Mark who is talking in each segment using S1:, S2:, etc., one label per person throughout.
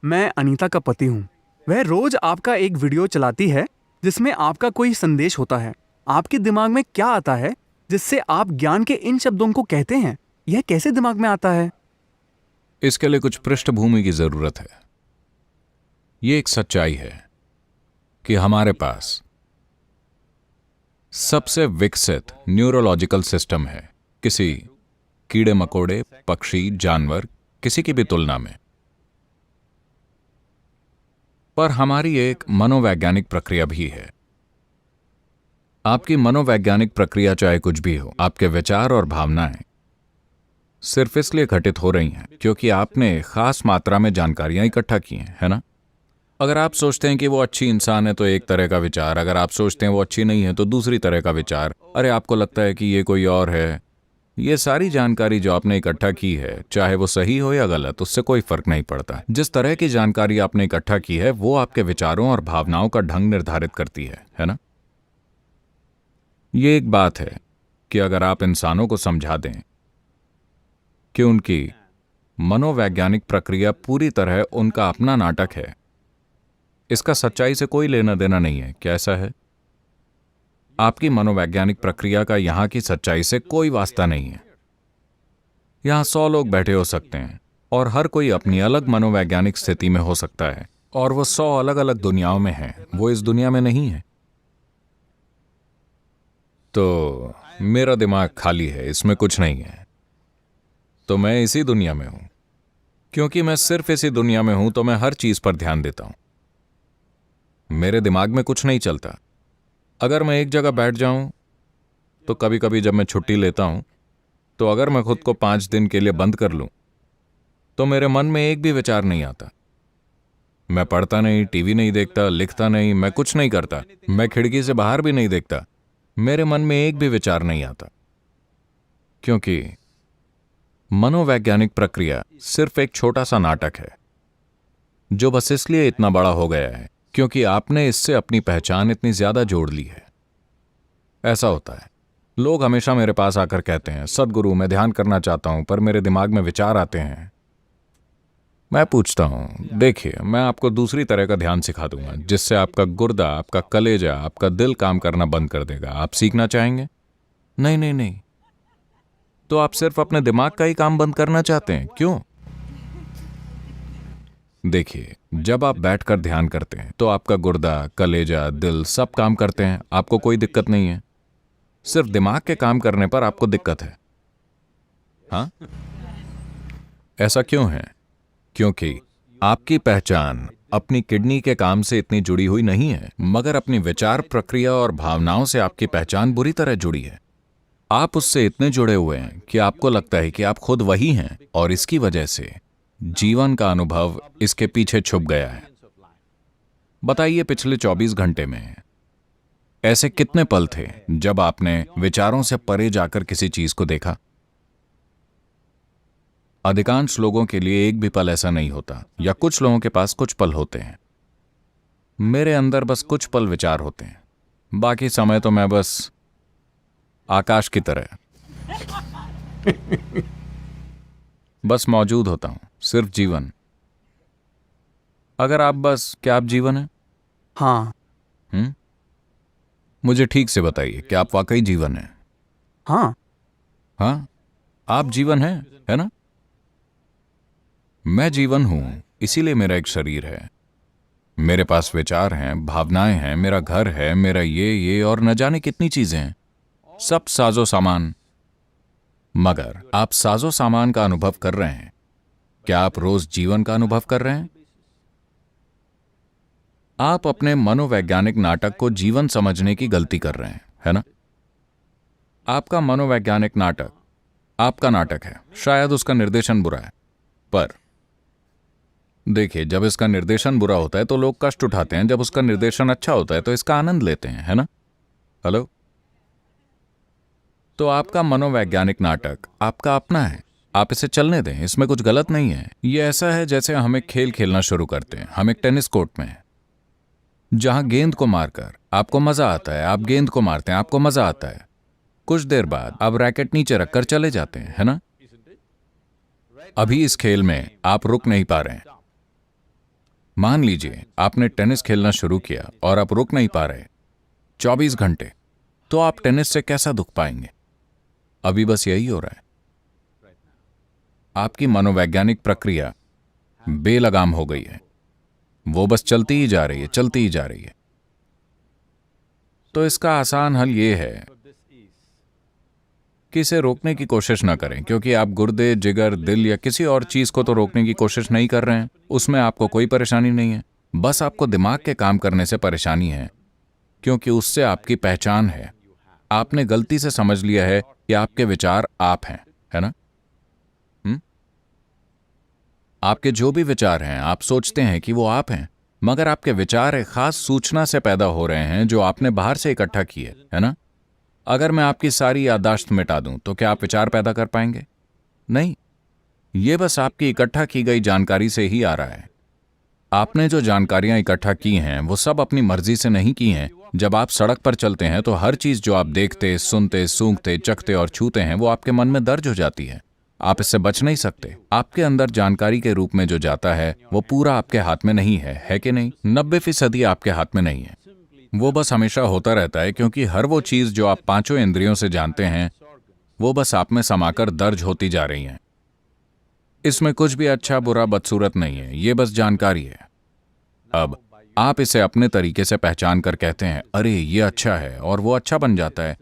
S1: मैं अनीता का पति हूँ। वह रोज आपका एक वीडियो चलाती है जिसमें आपका कोई संदेश होता है। आपके दिमाग में क्या आता है जिससे आप ज्ञान के इन शब्दों को कहते हैं? यह कैसे दिमाग में आता है?
S2: इसके लिए कुछ पृष्ठभूमि की जरूरत है। ये एक सच्चाई है कि हमारे पास सबसे विकसित न्यूरोलॉजिकल सिस्टम है किसी कीड़े मकोड़े, पक्षी, जानवर, किसी की भी तुलना में। पर हमारी एक मनोवैज्ञानिक प्रक्रिया भी है। आपकी मनोवैज्ञानिक प्रक्रिया चाहे कुछ भी हो, आपके विचार और भावनाएं सिर्फ इसलिए घटित हो रही हैं क्योंकि आपने खास मात्रा में जानकारियां इकट्ठा की हैं, है ना? अगर आप सोचते हैं कि वो अच्छी इंसान है तो एक तरह का विचार, अगर आप सोचते हैं वो अच्छी नहीं है तो दूसरी तरह का विचार, अरे आपको लगता है कि ये कोई और है। ये सारी जानकारी जो आपने इकट्ठा की है, चाहे वो सही हो या गलत, उससे कोई फर्क नहीं पड़ता। जिस तरह की जानकारी आपने इकट्ठा की है वो आपके विचारों और भावनाओं का ढंग निर्धारित करती है ना? ये एक बात है कि अगर आप इंसानों को समझा दें कि उनकी मनोवैज्ञानिक प्रक्रिया पूरी तरह उनका अपना नाटक है, इसका सच्चाई से कोई लेना देना नहीं है। क्या ऐसा है? आपकी मनोवैज्ञानिक प्रक्रिया का यहां की सच्चाई से कोई वास्ता नहीं है। यहां 100 लोग बैठे हो सकते हैं और हर कोई अपनी अलग मनोवैज्ञानिक स्थिति में हो सकता है और वो 100 अलग अलग दुनियाओं में हैं। वो इस दुनिया में नहीं है। तो मेरा दिमाग खाली है, इसमें कुछ नहीं है। तो मैं इसी दुनिया में हूं। क्योंकि मैं सिर्फ इसी दुनिया में हूं तो मैं हर चीज पर ध्यान देता हूं। मेरे दिमाग में कुछ नहीं चलता। अगर मैं एक जगह बैठ जाऊं तो कभी कभी जब मैं छुट्टी लेता हूं तो अगर मैं खुद को 5 दिन के लिए बंद कर लूं तो मेरे मन में एक भी विचार नहीं आता। मैं पढ़ता नहीं, टीवी नहीं देखता, लिखता नहीं, मैं कुछ नहीं करता, मैं खिड़की से बाहर भी नहीं देखता। मेरे मन में एक भी विचार नहीं आता। क्योंकि मनोवैज्ञानिक प्रक्रिया सिर्फ एक छोटा सा नाटक है जो बस इसलिए इतना बड़ा हो गया है क्योंकि आपने इससे अपनी पहचान इतनी ज्यादा जोड़ ली है। ऐसा होता है, लोग हमेशा मेरे पास आकर कहते हैं, सद्गुरु मैं ध्यान करना चाहता हूं पर मेरे दिमाग में विचार आते हैं। मैं पूछता हूं, देखिए मैं आपको दूसरी तरह का ध्यान सिखा दूंगा जिससे आपका गुर्दा, आपका कलेजा, आपका दिल काम करना बंद कर देगा। आप सीखना चाहेंगे? नहीं नहीं नहीं। तो आप सिर्फ अपने दिमाग का ही काम बंद करना चाहते हैं, क्यों? देखिए, जब आप बैठकर ध्यान करते हैं तो आपका गुर्दा, कलेजा, दिल सब काम करते हैं, आपको कोई दिक्कत नहीं है। सिर्फ दिमाग के काम करने पर आपको दिक्कत है। हाँ, ऐसा क्यों है? क्योंकि आपकी पहचान अपनी किडनी के काम से इतनी जुड़ी हुई नहीं है, मगर अपनी विचार प्रक्रिया और भावनाओं से आपकी पहचान बुरी तरह जुड़ी है। आप उससे इतने जुड़े हुए हैं कि आपको लगता है कि आप खुद वही हैं और इसकी वजह से जीवन का अनुभव इसके पीछे छुप गया है। बताइए, पिछले 24 घंटे में ऐसे कितने पल थे जब आपने विचारों से परे जाकर किसी चीज को देखा? अधिकांश लोगों के लिए एक भी पल ऐसा नहीं होता, या कुछ लोगों के पास कुछ पल होते हैं। मेरे अंदर बस कुछ पल विचार होते हैं, बाकी समय तो मैं बस आकाश की तरह बस मौजूद होता हूं, सिर्फ जीवन। अगर आप बस, क्या आप जीवन है?
S1: हाँ।
S2: मुझे ठीक से बताइए, क्या आप वाकई जीवन है?
S1: हाँ।
S2: हाँ, आप जीवन है ना? मैं जीवन हूं, इसीलिए मेरा एक शरीर है, मेरे पास विचार हैं, भावनाएं हैं, मेरा घर है, मेरा ये और न जाने कितनी चीजें हैं, सब साजो सामान। मगर आप साजो सामान का अनुभव कर रहे हैं? क्या आप रोज जीवन का अनुभव कर रहे हैं? आप अपने मनोवैज्ञानिक नाटक को जीवन समझने की गलती कर रहे हैं, है ना? आपका मनोवैज्ञानिक नाटक आपका नाटक है। शायद उसका निर्देशन बुरा है, पर देखिए, जब इसका निर्देशन बुरा होता है तो लोग कष्ट उठाते हैं, जब उसका निर्देशन अच्छा होता है तो इसका आनंद लेते हैं, है ना? हेलो? तो आपका मनोवैज्ञानिक नाटक आपका अपना है, आप इसे चलने दें, इसमें कुछ गलत नहीं है। यह ऐसा है जैसे हम एक खेल खेलना शुरू करते हैं। हम एक टेनिस कोर्ट में हैं, जहां गेंद को मारकर आपको मजा आता है, आप गेंद को मारते हैं, आपको मजा आता है। कुछ देर बाद आप रैकेट नीचे रखकर चले जाते हैं, है ना? अभी इस खेल में आप रुक नहीं पा रहे हैं। मान लीजिए आपने टेनिस खेलना शुरू किया और आप रुक नहीं पा रहे 24 घंटे, तो आप टेनिस से कैसा दुख पाएंगे? अभी बस यही हो रहा है। आपकी मनोवैज्ञानिक प्रक्रिया बेलगाम हो गई है, वो बस चलती ही जा रही है, चलती ही जा रही है। तो इसका आसान हल ये है कि इसे रोकने की कोशिश ना करें, क्योंकि आप गुर्दे, जिगर, दिल या किसी और चीज को तो रोकने की कोशिश नहीं कर रहे हैं, उसमें आपको कोई परेशानी नहीं है। बस आपको दिमाग के काम करने से परेशानी है, क्योंकि उससे आपकी पहचान है। आपने गलती से समझ लिया है कि आपके विचार आप हैं, है ना? आपके जो भी विचार हैं, आप सोचते हैं कि वो आप हैं, मगर आपके विचार एक खास सूचना से पैदा हो रहे हैं जो आपने बाहर से इकट्ठा की है ना? अगर मैं आपकी सारी याददाश्त मिटा दूं तो क्या आप विचार पैदा कर पाएंगे? नहीं। ये बस आपकी इकट्ठा की गई जानकारी से ही आ रहा है। आपने जो जानकारियां इकट्ठा की हैं वो सब अपनी मर्जी से नहीं की हैं। जब आप सड़क पर चलते हैं तो हर चीज जो आप देखते, सुनते, सूंघते, चखते और छूते हैं वो आपके मन में दर्ज हो जाती है। आप इससे बच नहीं सकते। आपके अंदर जानकारी के रूप में जो जाता है वो पूरा आपके हाथ में नहीं है कि नहीं? 90% आपके हाथ में नहीं है। वो बस हमेशा होता रहता है, क्योंकि हर वो चीज जो आप पांचों इंद्रियों से जानते हैं वो बस आप में समाकर दर्ज होती जा रही हैं। इसमें कुछ भी अच्छा, बुरा, बदसूरत नहीं है, ये बस जानकारी है। अब आप इसे अपने तरीके से पहचान कर कहते हैं, अरे ये अच्छा है, और वो अच्छा बन जाता है।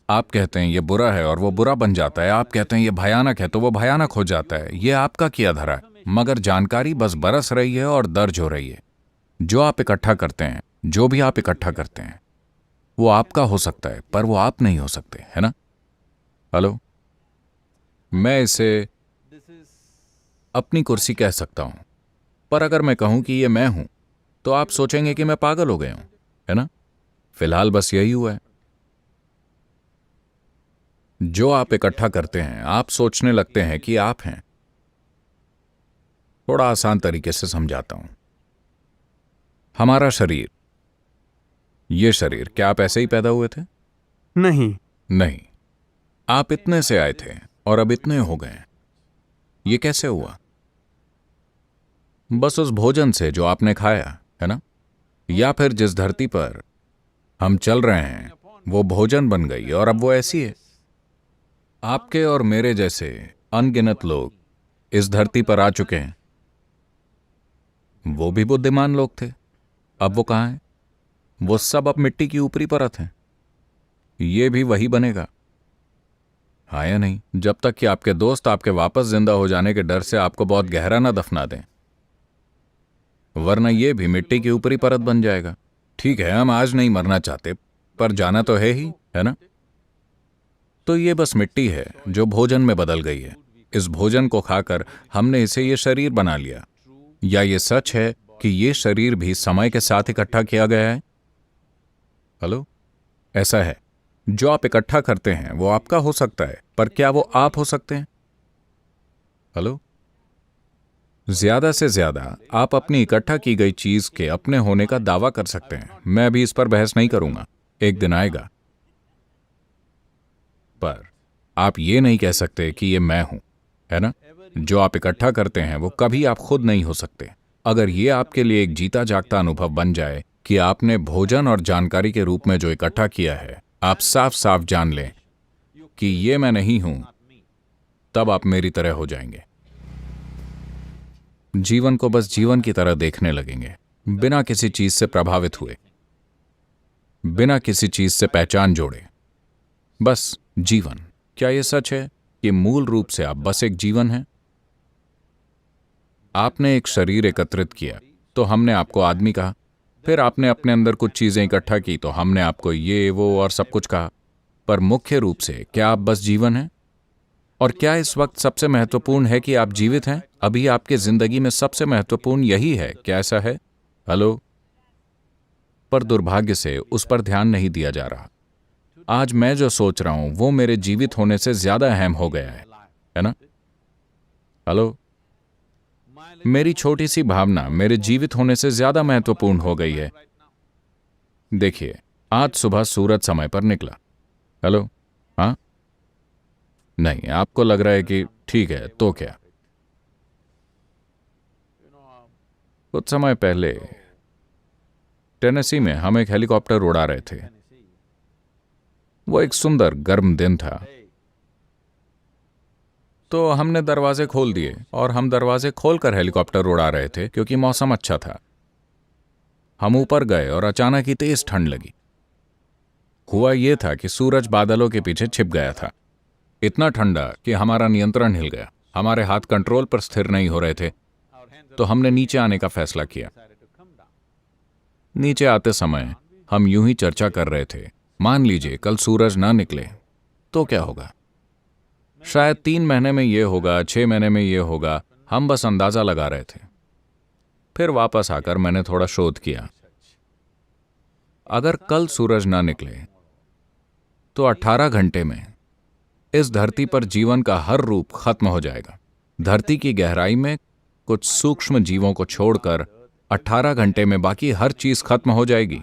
S2: आप कहते हैं ये बुरा है और वो बुरा बन जाता है। आप कहते हैं ये भयानक है तो वो भयानक हो जाता है। ये आपका किया धरा है, मगर जानकारी बस बरस रही है और दर्ज हो रही है। जो आप इकट्ठा करते हैं, जो भी आप इकट्ठा करते हैं, वो आपका हो सकता है, पर वो आप नहीं हो सकते, है ना? हेलो, मैं इसे अपनी कुर्सी कह सकता हूं, पर अगर मैं कहूं कि ये मैं हूं तो आप सोचेंगे कि मैं पागल हो गया हूं, है ना? फिलहाल बस यही हुआ है। जो आप इकट्ठा करते हैं, आप सोचने लगते हैं कि आप हैं। थोड़ा आसान तरीके से समझाता हूं। हमारा शरीर, ये शरीर, क्या आप ऐसे ही पैदा हुए थे?
S1: नहीं।
S2: नहीं, आप इतने से आए थे और अब इतने हो गए। ये कैसे हुआ? बस उस भोजन से जो आपने खाया, है ना? या फिर जिस धरती पर हम चल रहे हैं वो भोजन बन गई और अब वो ऐसी है। आपके और मेरे जैसे अनगिनत लोग इस धरती पर आ चुके हैं। वो भी बुद्धिमान लोग थे, अब वो कहां हैं? वो सब अब मिट्टी की ऊपरी परत हैं। ये भी वही बनेगा, हाँ या नहीं? जब तक कि आपके दोस्त आपके वापस जिंदा हो जाने के डर से आपको बहुत गहरा ना दफना दें, वरना ये भी मिट्टी की ऊपरी परत बन जाएगा। ठीक है, हम आज नहीं मरना चाहते, पर जाना तो है ही, है ना? तो ये बस मिट्टी है जो भोजन में बदल गई है। इस भोजन को खाकर हमने इसे ये शरीर बना लिया। या ये सच है कि ये शरीर भी समय के साथ इकट्ठा किया गया है? हेलो, ऐसा है। जो आप इकट्ठा करते हैं वो आपका हो सकता है, पर क्या वो आप हो सकते हैं? हेलो, ज्यादा से ज्यादा आप अपनी इकट्ठा की गई चीज के अपने होने का दावा कर सकते हैं। मैं अभी इस पर बहस नहीं करूंगा, एक दिन आएगा। पर आप ये नहीं कह सकते कि ये मैं हूं, है ना? जो आप इकट्ठा करते हैं वो कभी आप खुद नहीं हो सकते। अगर ये आपके लिए एक जीता जागता अनुभव बन जाए कि आपने भोजन और जानकारी के रूप में जो इकट्ठा किया है, आप साफ साफ जान लें कि ये मैं नहीं हूं, तब आप मेरी तरह हो जाएंगे। जीवन को बस जीवन की तरह देखने लगेंगे, बिना किसी चीज से प्रभावित हुए, बिना किसी चीज से पहचान जोड़े। बस जीवन। क्या यह सच है कि मूल रूप से आप बस एक जीवन हैं? आपने एक शरीर एकत्रित किया तो हमने आपको आदमी कहा, फिर आपने अपने अंदर कुछ चीजें इकट्ठा की तो हमने आपको ये, वो और सब कुछ कहा। पर मुख्य रूप से क्या आप बस जीवन हैं? और क्या इस वक्त सबसे महत्वपूर्ण है कि आप जीवित हैं? अभी आपकी जिंदगी में सबसे महत्वपूर्ण यही है, क्या ऐसा है? हेलो, पर दुर्भाग्य से उस पर ध्यान नहीं दिया जा रहा। आज मैं जो सोच रहा हूं वो मेरे जीवित होने से ज्यादा अहम हो गया है ना? हेलो, मेरी छोटी सी भावना मेरे जीवित होने से ज्यादा महत्वपूर्ण हो गई है। देखिए, आज सुबह सूरज समय पर निकला। हेलो, हाँ? नहीं, आपको लग रहा है कि ठीक है तो क्या? कुछ समय पहले टेनेसी में हम एक हेलीकॉप्टर उड़ा रहे थे। वो एक सुंदर गर्म दिन था, तो हमने दरवाजे खोल दिए और हम दरवाजे खोलकर हेलीकॉप्टर उड़ा रहे थे क्योंकि मौसम अच्छा था। हम ऊपर गए और अचानक ही तेज ठंड लगी। हुआ यह था कि सूरज बादलों के पीछे छिप गया था। इतना ठंडा कि हमारा नियंत्रण हिल गया। हमारे हाथ कंट्रोल पर स्थिर नहीं हो रहे थे, तो हमने नीचे आने का फैसला किया। नीचे आते समय हम यूं ही चर्चा कर रहे थे, मान लीजिए कल सूरज ना निकले तो क्या होगा। शायद 3 महीने में यह होगा, 6 महीने में यह होगा। हम बस अंदाजा लगा रहे थे। फिर वापस आकर मैंने थोड़ा शोध किया। अगर कल सूरज ना निकले तो 18 घंटे में इस धरती पर जीवन का हर रूप खत्म हो जाएगा। धरती की गहराई में कुछ सूक्ष्म जीवों को छोड़कर 18 घंटे में बाकी हर चीज खत्म हो जाएगी।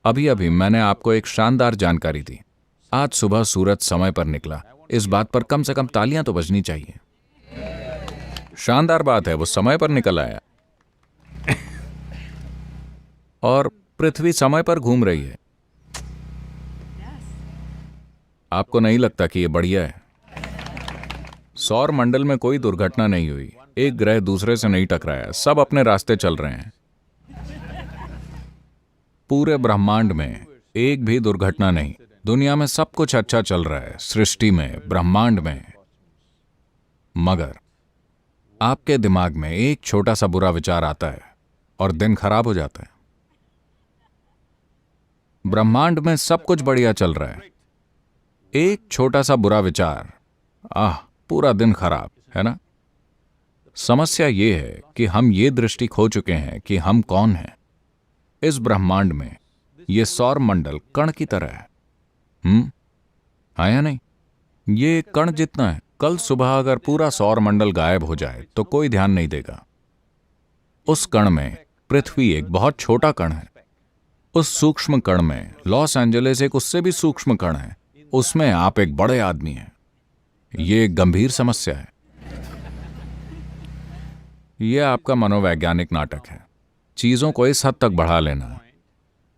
S2: अभी अभी मैंने आपको एक शानदार जानकारी दी। आज सुबह सूरज समय पर निकला। इस बात पर कम से कम तालियां तो बजनी चाहिए। शानदार बात है, वो समय पर निकल आया और पृथ्वी समय पर घूम रही है। आपको नहीं लगता कि यह बढ़िया है? सौर मंडल में कोई दुर्घटना नहीं हुई, एक ग्रह दूसरे से नहीं टकराया, सब अपने रास्ते चल रहे हैं। पूरे ब्रह्मांड में एक भी दुर्घटना नहीं। दुनिया में सब कुछ अच्छा चल रहा है, सृष्टि में, ब्रह्मांड में। मगर आपके दिमाग में एक छोटा सा बुरा विचार आता है और दिन खराब हो जाता है। ब्रह्मांड में सब कुछ बढ़िया चल रहा है, एक छोटा सा बुरा विचार, पूरा दिन खराब, है ना? समस्या यह है कि हम ये दृष्टि खो चुके हैं कि हम कौन हैं। इस ब्रह्मांड में यह सौर मंडल कण की तरह है। हाँ या नहीं? ये कण जितना है। कल सुबह अगर पूरा सौर मंडल गायब हो जाए तो कोई ध्यान नहीं देगा। उस कण में पृथ्वी एक बहुत छोटा कण है। उस सूक्ष्म कण में लॉस एंजलिस एक उससे भी सूक्ष्म कण है। उसमें आप एक बड़े आदमी हैं। यह एक गंभीर समस्या है। यह आपका मनोवैज्ञानिक नाटक है। चीजों को इस हद तक बढ़ा लेना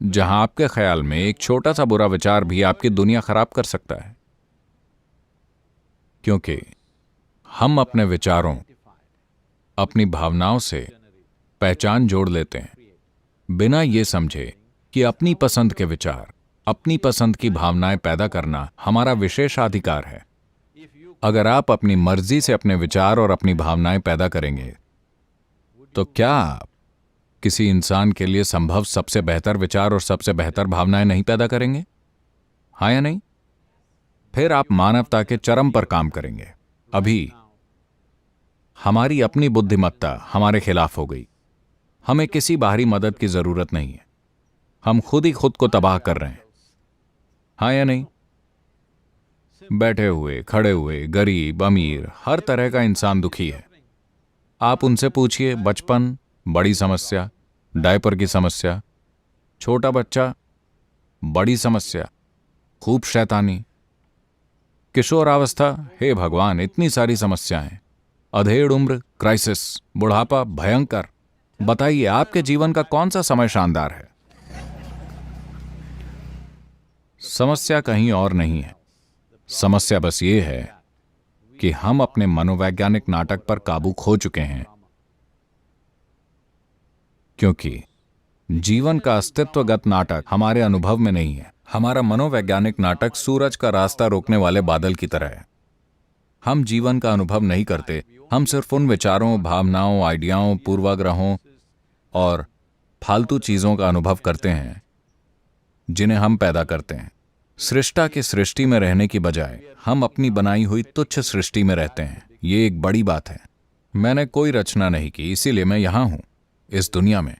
S2: जहां आपके ख्याल में एक छोटा सा बुरा विचार भी आपकी दुनिया खराब कर सकता है। क्योंकि हम अपने विचारों, अपनी भावनाओं से पहचान जोड़ लेते हैं बिना यह समझे कि अपनी पसंद के विचार, अपनी पसंद की भावनाएं पैदा करना हमारा विशेषाधिकार है। अगर आप अपनी मर्जी से अपने विचार और अपनी भावनाएं पैदा करेंगे तो क्या आप किसी इंसान के लिए संभव सबसे बेहतर विचार और सबसे बेहतर भावनाएं नहीं पैदा करेंगे? हाँ या नहीं? फिर आप मानवता के चरम पर काम करेंगे। अभी हमारी अपनी बुद्धिमत्ता हमारे खिलाफ हो गई। हमें किसी बाहरी मदद की जरूरत नहीं है। हम खुद ही खुद को तबाह कर रहे हैं। हाँ या नहीं? बैठे हुए, खड़े हुए, गरीब, अमीर, हर तरह का इंसान दुखी है। आप उनसे पूछिए, बचपन बड़ी समस्या, डायपर की समस्या, छोटा बच्चा बड़ी समस्या, खूब शैतानी, किशोरावस्था, हे भगवान इतनी सारी समस्याएं, अधेड़ उम्र क्राइसिस, बुढ़ापा भयंकर। बताइए आपके जीवन का कौन सा समय शानदार है? समस्या कहीं और नहीं है। समस्या बस ये है कि हम अपने मनोवैज्ञानिक नाटक पर काबू खो चुके हैं। क्योंकि जीवन का अस्तित्वगत नाटक हमारे अनुभव में नहीं है। हमारा मनोवैज्ञानिक नाटक सूरज का रास्ता रोकने वाले बादल की तरह है। हम जीवन का अनुभव नहीं करते। हम सिर्फ उन विचारों, भावनाओं, आइडियाओं, पूर्वाग्रहों और फालतू चीजों का अनुभव करते हैं जिन्हें हम पैदा करते हैं। सृष्टा की सृष्टि में रहने की बजाय हम अपनी बनाई हुई तुच्छ सृष्टि में रहते हैं। ये एक बड़ी बात है। मैंने कोई रचना नहीं की, इसीलिए मैं यहां हूं, इस दुनिया में।